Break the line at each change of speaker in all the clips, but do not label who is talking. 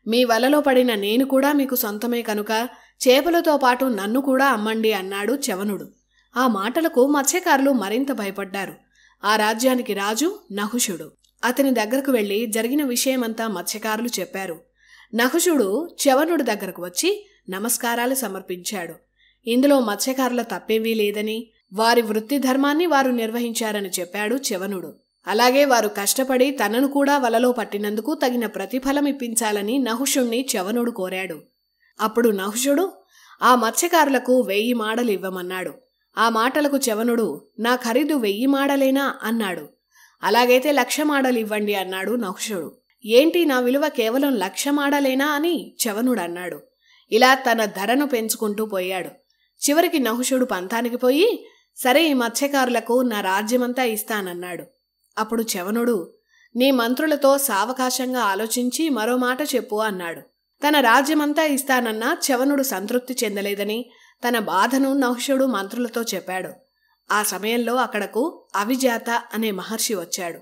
మీ వలలో పడిన నేను కూడా మీకు సొంతమే కనుక చేపలతో పాటు నన్ను కూడా అమ్మండి అన్నాడు చవనుడు. ఆ మాటలకు మత్స్యకారులు మరింత భయపడ్డారు. ఆ రాజ్యానికి రాజు నహుషుడు. అతని దగ్గరకు వెళ్లి జరిగిన విషయమంతా మత్స్యకారులు చెప్పారు. నహుషుడు చవనుడు దగ్గరకు వచ్చి నమస్కారాలు సమర్పించాడు. ఇందులో మత్స్యకారుల తప్పేమీ లేదని, వారి వృత్తి ధర్మాన్ని వారు నిర్వహించారని చెప్పాడు చవనుడు. అలాగే వారు కష్టపడి తనను కూడా వలలో పట్టినందుకు తగిన ప్రతిఫలం ఇప్పించాలని నహుషుణ్ణి చవనుడు కోరాడు. అప్పుడు నహుషుడు ఆ మత్స్యకారులకు 1000 మాడలు ఇవ్వమన్నాడు. ఆ మాటలకు చవనుడు నా ఖరీదు 1000 మాడలేనా అన్నాడు. అలాగైతే 1,00,000 మాడలు ఇవ్వండి అన్నాడు నహుషుడు. ఏంటి నా విలువ కేవలం 1,00,000 మాడలేనా అని చవనుడు అన్నాడు. ఇలా తన ధరను పెంచుకుంటూ పోయాడు. చివరికి నహుషుడు పంతానికి పోయి సరే ఈ మత్స్యకారులకు నా రాజ్యమంతా ఇస్తానన్నాడు. అప్పుడు చవనుడు నీ మంత్రులతో సావకాశంగా ఆలోచించి మరో మాట చెప్పు అన్నాడు. తన రాజ్యమంతా ఇస్తానన్నా చవనుడు సంతృప్తి చెందలేదని తన బాధను నహుషుడు మంత్రులతో చెప్పాడు. ఆ సమయంలో అక్కడకు అవిజాత అనే మహర్షి వచ్చాడు.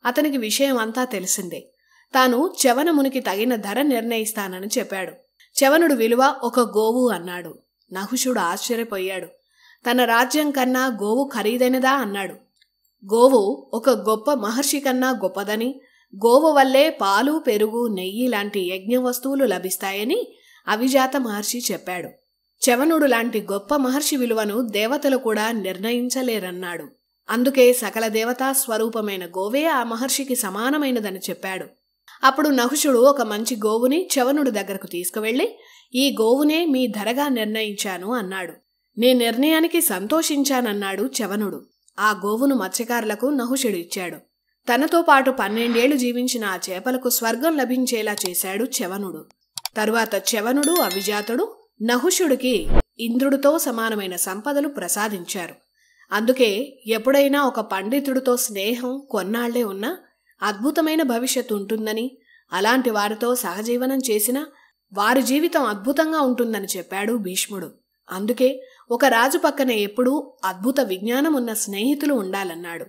అతనికి విషయం అంతా తెలిసిందే. తాను చవనమునికి తగిన ధర నిర్ణయిస్తానని చెప్పాడు. చవనుడు విలువ 1 గోవు అన్నాడు. నహుషుడు ఆశ్చర్యపోయాడు. తన రాజ్యం కన్నా గోవు ఖరీదైనదా అన్నాడు. గోవు ఒక గొప్ప మహర్షి కన్నా గొప్పదని, గోవు వల్లే పాలు పెరుగు నెయ్యి లాంటి యజ్ఞ వస్తువులు లభిస్తాయని అవిజాత మహర్షి చెప్పాడు. చవనుడు లాంటి గొప్ప మహర్షి విలువను దేవతలు కూడా నిర్ణయించలేరన్నాడు. అందుకే సకల దేవతా స్వరూపమైన గోవే ఆ మహర్షికి సమానమైనదని చెప్పాడు. అప్పుడు నహుషుడు ఒక మంచి గోవుని చవనుడు దగ్గరకు తీసుకువెళ్లి ఈ గోవునే మీ ధరగా నిర్ణయించాను అన్నాడు. నీ నిర్ణయానికి సంతోషించానన్నాడు చవనుడు. ఆ గోవును మత్స్యకారులకు నహుషుడు ఇచ్చాడు. తనతో పాటు 12 ఏళ్లు జీవించిన ఆ చేపలకు స్వర్గం లభించేలా చేశాడు చవనుడు. తరువాత చవనుడు అవిజాతుడు నహుషుడికి ఇంద్రుడితో సమానమైన సంపదలు ప్రసాదించారు. అందుకే ఎప్పుడైనా ఒక పండితుడితో స్నేహం కొన్నాళ్లే ఉన్నా అద్భుతమైన భవిష్యత్తు ఉంటుందని, అలాంటి వారితో సహజీవనం చేసినా వారి జీవితం అద్భుతంగా ఉంటుందని చెప్పాడు భీష్ముడు. అందుకే ఒక రాజు పక్కన ఎప్పుడూ అద్భుత విజ్ఞానం ఉన్న స్నేహితులు ఉండాలన్నాడు.